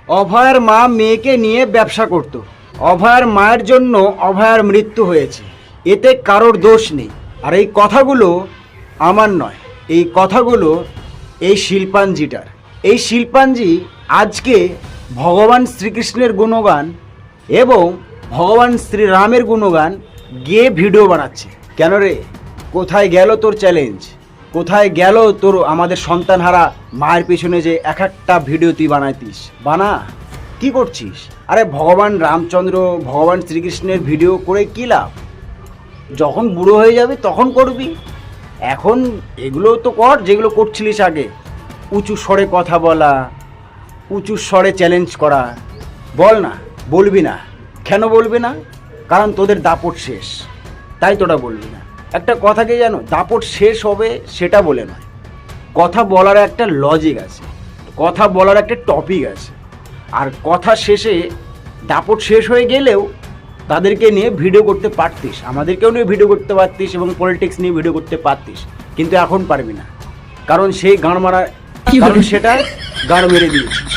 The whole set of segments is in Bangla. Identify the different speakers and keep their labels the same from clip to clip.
Speaker 1: অভয়ার মা মেয়েকে নিয়ে ব্যবসা করত। অভয়ার মায়ের জন্য অভয়ার মৃত্যু হয়েছে, এতে কারোর দোষ নেই। আর এই কথাগুলো আমার নয়, এই কথাগুলো এই শিল্পাঞ্জিটার। এই শিল্পাঞ্জি আজকে ভগবান শ্রীকৃষ্ণের গুণগান এবং ভগবান শ্রীরামের গুণগান গেয়ে ভিডিও বানাচ্ছে। কেন রে, কোথায় গেল তোর চ্যালেঞ্জ? কোথায় গেল তোর আমাদের সন্তানহারা মায়ের পেছনে যে এক একটা ভিডিও তুই বানাইতিস? বানা, কি করছিস? আরে ভগবান রামচন্দ্র ভগবান শ্রীকৃষ্ণের ভিডিও করে কী লাভ? যখন বুড়ো হয়ে যাবে তখন করবি। এখন এগুলো তো কর যেগুলো করছিলিস আগে। উঁচু স্বরে কথা বলা, উঁচু স্বরে চ্যালেঞ্জ করা। বল না, বলবি না। কেন বলবি না? কারণ তোদের দাপট শেষ, তাই তোরা বলবি না। একটা কথা কি জানো, দাপট শেষ হবে সেটা বলে নয়, কথা বলার একটা লজিক আছে, কথা বলার একটা টপিক আছে। আর কথা শেষে দাপট শেষ হয়ে গেলেও তাদেরকে নিয়ে ভিডিও করতে পারতিস, আমাদেরকেও নিয়ে ভিডিও করতে পারতিস এবং পলিটিক্স নিয়ে ভিডিও করতে পারতিস, কিন্তু এখন পারবি না। কারণ সেই গাঁড় মারা, কারণ সেটা গাঁড় মেরে দিয়েছিস।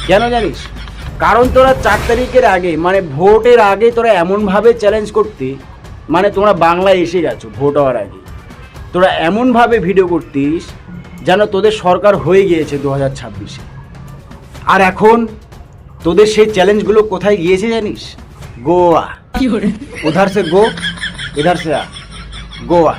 Speaker 1: কেন জানিস? কারণ তোরা 4 তারিখের আগে, মানে ভোটের আগে তোরা এমনভাবে চ্যালেঞ্জ করতে, মানে তোমরা বাংলায় এসে গেছো ভোট হওয়ার আগে, তোরা এমনভাবে ভিডিও করতিস যেন তোদের সরকার হয়ে গিয়েছে 2026-এ। আর এখন তোদের সেই চ্যালেঞ্জগুলো কোথায় গিয়েছে জানিস? গোয়া। উধার সে গো, ইধার সে আ, গোয়া।